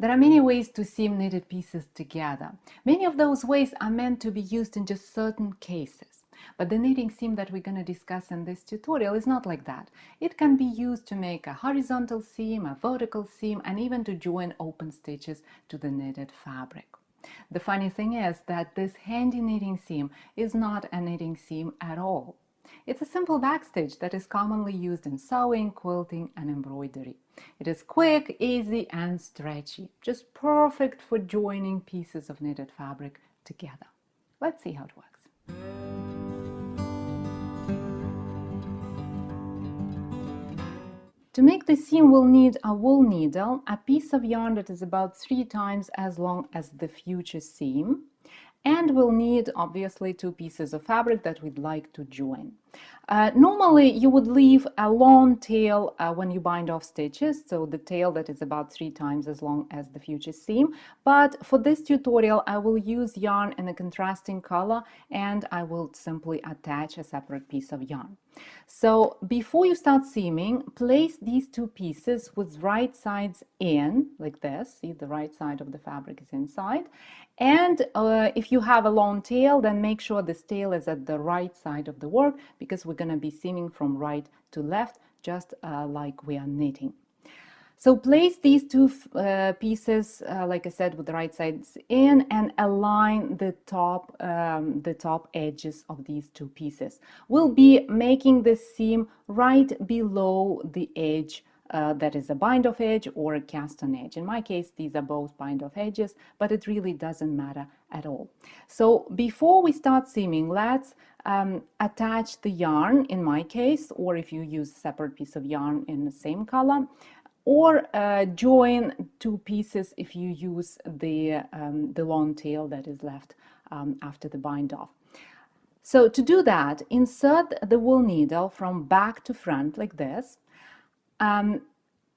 There are many ways to seam knitted pieces together. Many of those ways are meant to be used in just certain cases. But the knitting seam that we're going to discuss in this tutorial is not like that. It can be used to make a horizontal seam, a vertical seam, and even to join open stitches to the knitted fabric. The funny thing is that this handy knitting seam is not a knitting seam at all. It's a simple backstitch that is commonly used in sewing, quilting, and embroidery. It is quick, easy, and stretchy, just perfect for joining pieces of knitted fabric together. Let's see how it works. To make the seam, we'll need a wool needle, a piece of yarn that is about 3 times as long as the future seam, and we'll need obviously 2 pieces of fabric that we'd like to join. Normally you would leave a long tail when you bind off stitches, so the tail that is about 3 times as long as the future seam, but for this tutorial I will use yarn in a contrasting color and I will simply attach a separate piece of yarn. So before you start seaming, place these 2 pieces with right sides in, like this. See, the right side of the fabric is inside. And if you have a long tail, then make sure this tail is at the right side of the work, because we're going to be seaming from right to left, just like we are knitting. So place these 2 pieces, like I said, with the right sides in, and align the top edges of these 2 pieces. We'll be making this seam right below the edge that is a bind-off edge or a cast-on edge. In my case, these are both bind-off edges, but it really doesn't matter at all. So before we start seaming, let's attach the yarn, in my case, or if you use a separate piece of yarn in the same color, or join 2 pieces if you use the long tail that is left after the bind off. So to do that, insert the wool needle from back to front like this,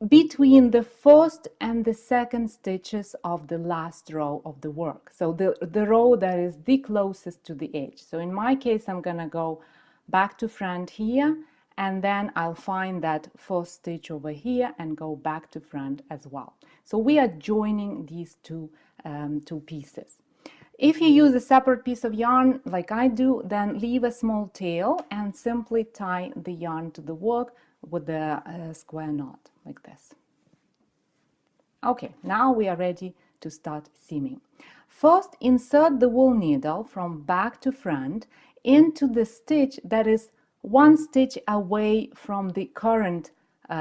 between the first and the second stitches of the last row of the work. So the row that is the closest to the edge. So in my case, I'm gonna go back to front here, and then I'll find that first stitch over here and go back to front as well. So we are joining these two pieces. If you use a separate piece of yarn like I do, then leave a small tail and simply tie the yarn to the work with a square knot like this. Okay, now we are ready to start seaming. First, insert the wool needle from back to front into the stitch that is 1 stitch away from the current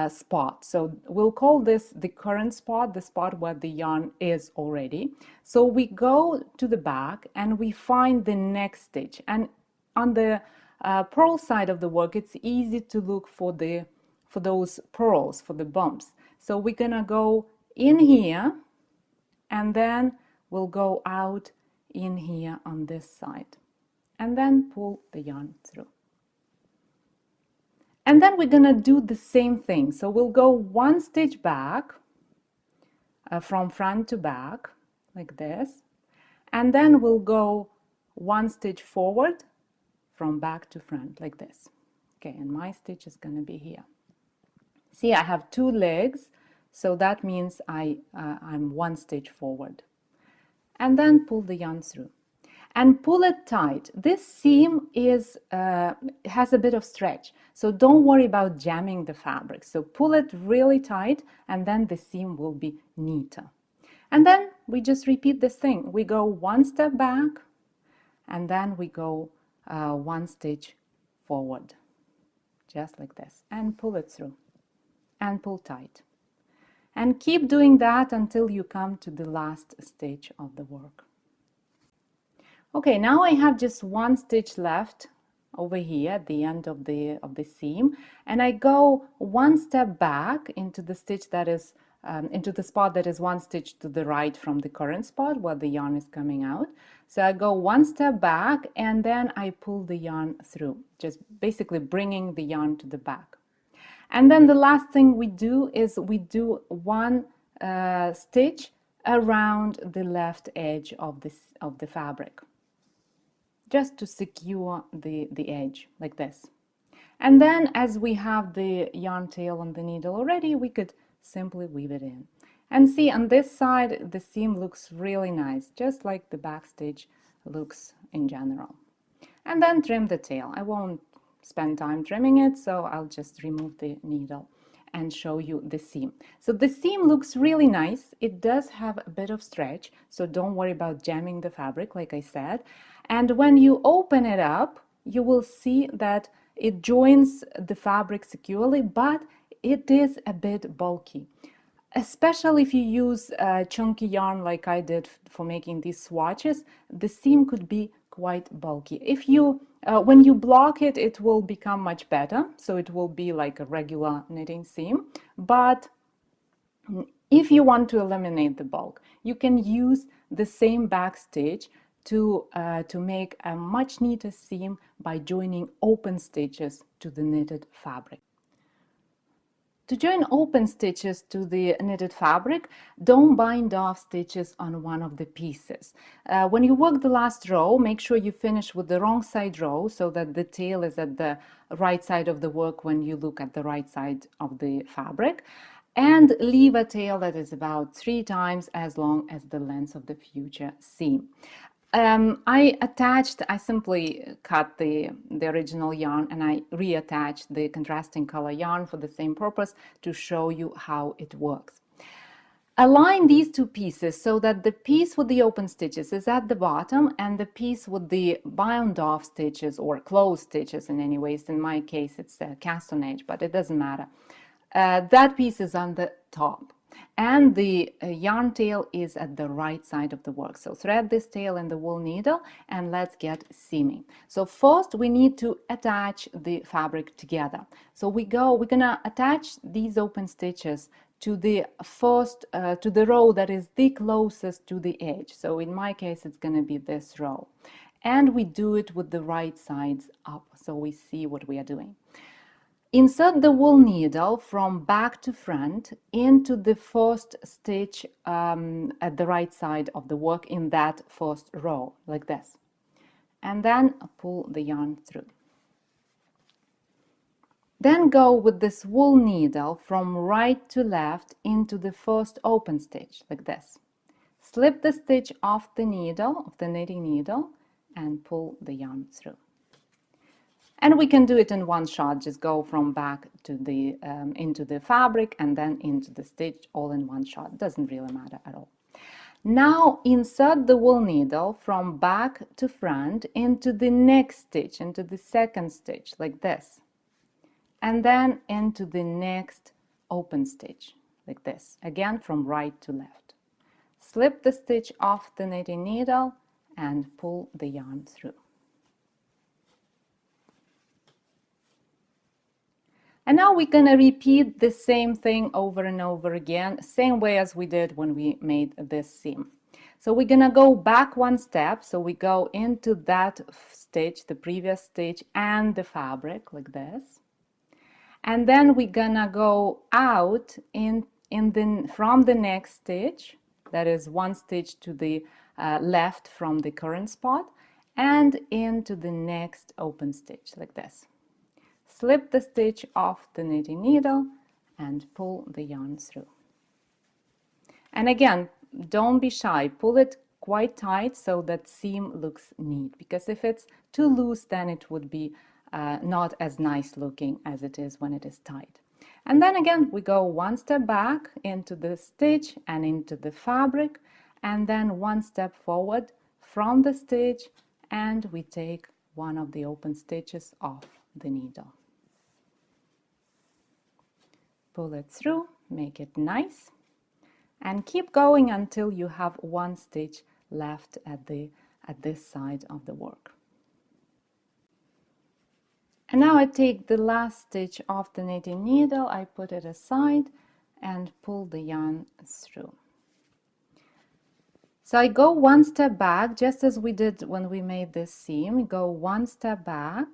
spot. So we'll call this the current spot, the spot where the yarn is already. So we go to the back and we find the next stitch. And on the purl side of the work, it's easy to look for those purls, for the bumps. So we're gonna go in here, and then we'll go out in here on this side, and then pull the yarn through. And then we're gonna do the same thing. So we'll go 1 stitch back from front to back like this, and then we'll go 1 stitch forward from back to front like this. Okay, and my stitch is gonna be here. See, I have 2 legs, so that means I'm 1 stitch forward. And then pull the yarn through. And pull it tight. This seam has a bit of stretch, so don't worry about jamming the fabric. So pull it really tight, and then the seam will be neater. And then we just repeat this thing. We go 1 step back, and then we go 1 stitch forward, just like this, and pull it through, and pull tight. And keep doing that until you come to the last stitch of the work. Okay, now I have just 1 stitch left over here at the end of the seam, and I go 1 step back into the stitch that is into the spot that is 1 stitch to the right from the current spot where the yarn is coming out. So I go 1 step back, and then I pull the yarn through, just basically bringing the yarn to the back. And then the last thing we do is we do 1 stitch around the left edge of the fabric, just to secure the edge like this. And then, as we have the yarn tail on the needle already, we could simply weave it in. And see, on this side, the seam looks really nice, just like the backstage looks in general. And then trim the tail. I won't spend time trimming it, so I'll just remove the needle and show you the seam. So the seam looks really nice. It does have a bit of stretch, so don't worry about jamming the fabric, like I said. And when you open it up, you will see that it joins the fabric securely, but it is a bit bulky. Especially if you use chunky yarn like I did for making these swatches, the seam could be quite bulky. If you, when you block it, it will become much better. So it will be like a regular knitting seam. But if you want to eliminate the bulk, you can use the same backstage to make a much neater seam by joining open stitches to the knitted fabric. To join open stitches to the knitted fabric, don't bind off stitches on one of the pieces. When you work the last row, make sure you finish with the wrong side row so that the tail is at the right side of the work when you look at the right side of the fabric. And leave a tail that is about 3 times as long as the length of the future seam. I simply cut the original yarn and I reattached the contrasting color yarn for the same purpose to show you how it works. Align these two pieces so that the piece with the open stitches is at the bottom and the piece with the bound off stitches or closed stitches in any ways, in my case it's a cast on edge, but it doesn't matter. That piece is on the top. And the yarn tail is at the right side of the work. So thread this tail in the wool needle and let's get seaming. So first we need to attach the fabric together. So we're gonna attach these open stitches to the first, to the row that is the closest to the edge. So in my case, it's gonna be this row. And we do it with the right sides up so we see what we are doing. Insert the wool needle from back to front into the first stitch at the right side of the work in that first row, like this. And then pull the yarn through. Then go with this wool needle from right to left into the first open stitch, like this. Slip the stitch off the needle, of the knitting needle, and pull the yarn through. And we can do it in one shot, just go from back to the into the fabric and then into the stitch all in one shot. Doesn't really matter at all. Now insert the wool needle from back to front into the next stitch, into the second stitch, like this. And then into the next open stitch, like this. Again, from right to left. Slip the stitch off the knitting needle and pull the yarn through. And now we're going to repeat the same thing over and over again, same way as we did when we made this seam. So we're going to go back one step. So we go into that stitch, the previous stitch, and the fabric, like this. And then we're going to go out from the next stitch, that is one stitch to the left from the current spot, and into the next open stitch, like this. Slip the stitch off the knitting needle and pull the yarn through. And again, don't be shy, pull it quite tight so that seam looks neat, because if it's too loose then it would be not as nice looking as it is when it is tight. And then again we go one step back into the stitch and into the fabric, and then one step forward from the stitch and we take one of the open stitches off the needle. Pull it through, make it nice, and keep going until you have one stitch left at this side of the work. And now I take the last stitch off the knitting needle, I put it aside and pull the yarn through. So I go one step back, just as we did when we made this seam. Go one step back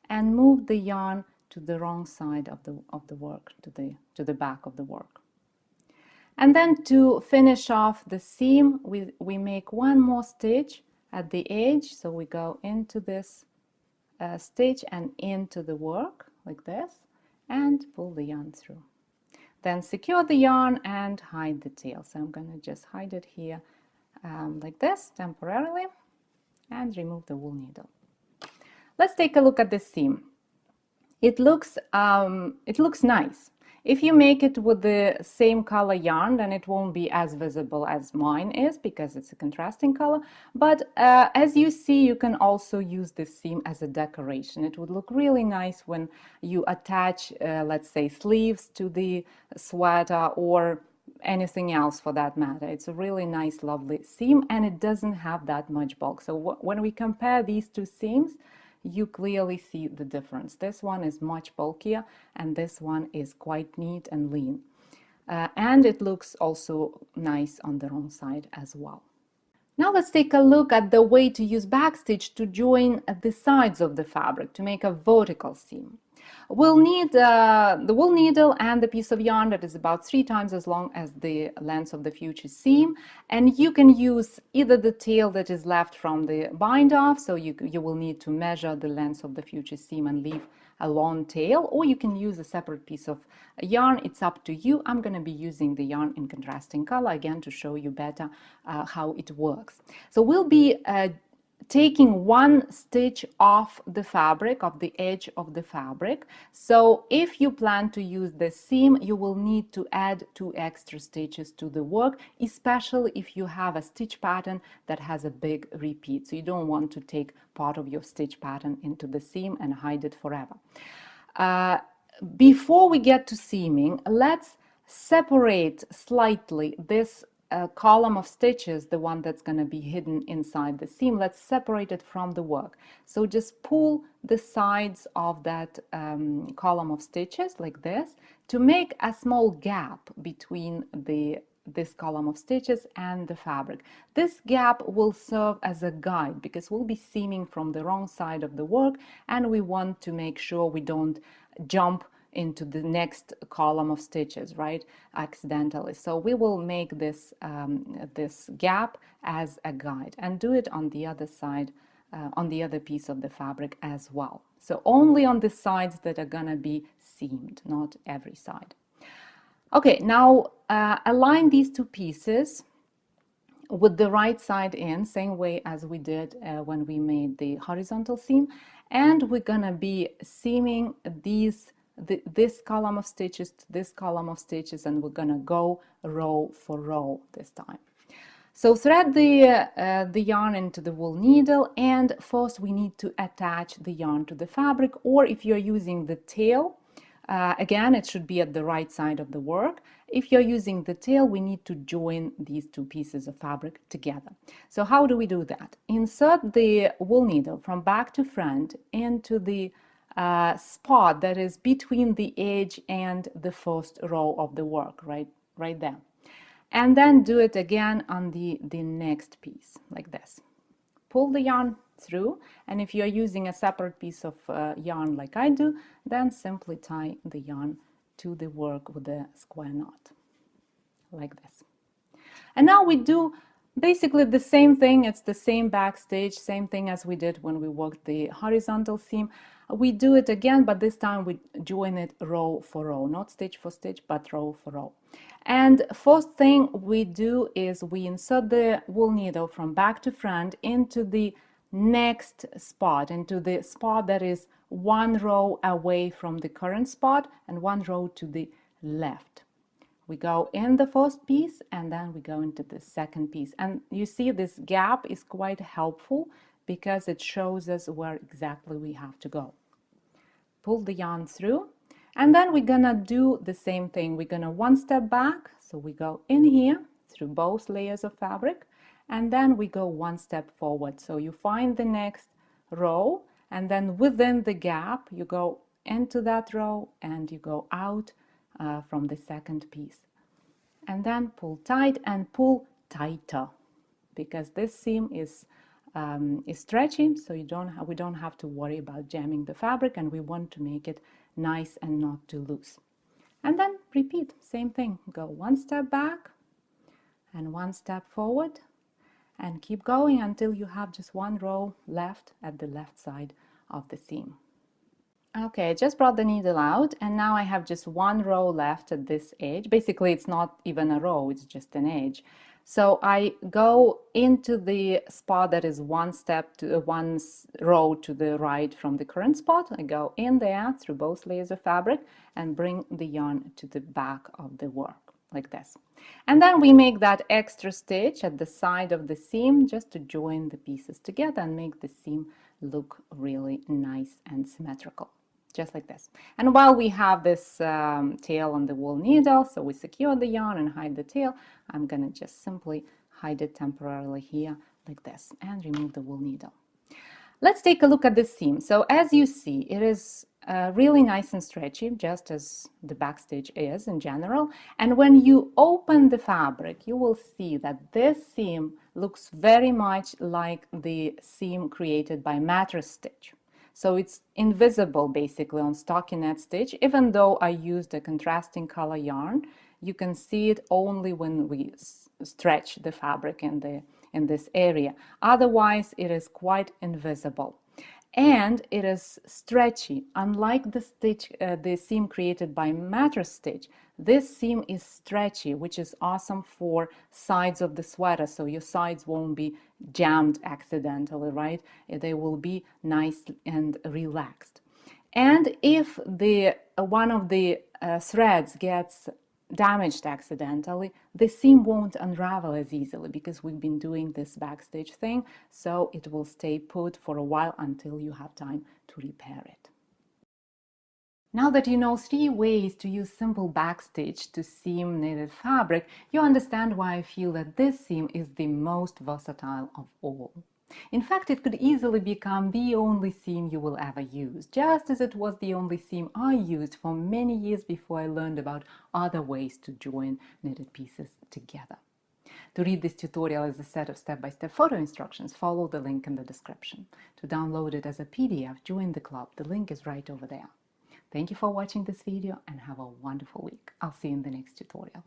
and move the yarn to the wrong side of the work, to the back of the work. And then to finish off the seam, we make one more stitch at the edge. So we go into this stitch and into the work like this and pull the yarn through. Then secure the yarn and hide the tail. So I'm going to just hide it here like this temporarily and remove the wool needle. Let's take a look at the seam. It looks nice. If you make it with the same color yarn, then it won't be as visible as mine is because it's a contrasting color. But as you see, you can also use this seam as a decoration. It would look really nice when you attach, let's say, sleeves to the sweater or anything else for that matter. It's a really nice, lovely seam, and it doesn't have that much bulk. So when we compare these two seams, you clearly see the difference. This one is much bulkier and this one is quite neat and lean. And it looks also nice on the wrong side as well. Now let's take a look at the way to use backstitch to join the sides of the fabric to make a vertical seam. We'll need the wool needle and the piece of yarn that is about 3 times as long as the length of the future seam, and you can use either the tail that is left from the bind off, so you will need to measure the length of the future seam and leave a long tail, or you can use a separate piece of yarn. It's up to you. I'm going to be using the yarn in contrasting color again to show you better how it works. So we'll be taking one stitch off the fabric, of the edge of the fabric. So if you plan to use the seam, you will need to add 2 extra stitches to the work, especially if you have a stitch pattern that has a big repeat. So you don't want to take part of your stitch pattern into the seam and hide it forever. Before we get to seaming, let's separate slightly this column of stitches, the one that's going to be hidden inside the seam. Let's separate it from the work. So just pull the sides of that column of stitches like this to make a small gap between this column of stitches and the fabric. This gap will serve as a guide because we'll be seaming from the wrong side of the work, and we want to make sure we don't jump into the next column of stitches, right, accidentally. So we will make this this gap as a guide, and do it on the other side, on the other piece of the fabric as well. So only on the sides that are gonna be seamed, not every side. Okay, now align these two pieces with the right side in, same way as we did when we made the horizontal seam, and we're gonna be seaming this column of stitches to this column of stitches, and we're gonna go row for row this time. So thread the yarn into the wool needle, and first we need to attach the yarn to the fabric, or if you're using the tail, again, it should be at the right side of the work. If you're using the tail, we need to join these two pieces of fabric together. So how do we do that? Insert the wool needle from back to front into the spot that is between the edge and the first row of the work, right there. And then do it again on the next piece, like this. Pull the yarn through, and if you're using a separate piece of yarn like I do, then simply tie the yarn to the work with a square knot, like this. And now we do basically the same thing. It's the same backstage, same thing as we did when we worked the horizontal seam. We do it again, but this time we join it row for row, not stitch for stitch, but row for row. And first thing we do is we insert the wool needle from back to front into the next spot, into the spot that is 1 row away from the current spot and 1 row to the left. We go in the first piece and then we go into the second piece. And you see this gap is quite helpful because it shows us where exactly we have to go. Pull the yarn through, and then we're gonna do the same thing. We're gonna 1 step back, so we go in here through both layers of fabric, and then we go 1 step forward. So you find the next row, and then within the gap you go into that row and you go out from the second piece, and then pull tight and pull tighter, because this seam is stretchy, so we don't have to worry about jamming the fabric, and we want to make it nice and not too loose. And then repeat, same thing, go 1 step back and 1 step forward, and keep going until you have just 1 row left at the left side of the seam. Okay, I just brought the needle out and now I have just one row left at this edge. Basically, it's not even a row, it's just an edge. So I go into the spot that is one step to one row to the right from the current spot. I go in there through both layers of fabric and bring the yarn to the back of the work like this. And then we make that extra stitch at the side of the seam just to join the pieces together and make the seam look really nice and symmetrical. Just like this. And while we have this tail on the wool needle, so we secure the yarn and hide the tail, I'm gonna just simply hide it temporarily here like this and remove the wool needle. Let's take a look at this seam. So as you see, it is really nice and stretchy, just as the back stitch is in general. And when you open the fabric, you will see that this seam looks very much like the seam created by mattress stitch. So it's invisible basically on stockinette stitch. Even though I used a contrasting color yarn, you can see it only when we stretch the fabric in this area. Otherwise, it is quite invisible. And it is stretchy. Unlike the seam created by mattress stitch, this seam is stretchy, which is awesome for sides of the sweater, so your sides won't be jammed accidentally, right? They will be nice and relaxed. And if one of the threads gets damaged accidentally, the seam won't unravel as easily because we've been doing this backstitch thing, so it will stay put for a while until you have time to repair it. Now that you know 3 ways to use simple backstitch to seam knitted fabric, you understand why I feel that this seam is the most versatile of all. In fact, it could easily become the only seam you will ever use, just as it was the only seam I used for many years before I learned about other ways to join knitted pieces together. To read this tutorial as a set of step-by-step photo instructions, follow the link in the description. To download it as a PDF, join the club. The link is right over there. Thank you for watching this video and have a wonderful week. I'll see you in the next tutorial.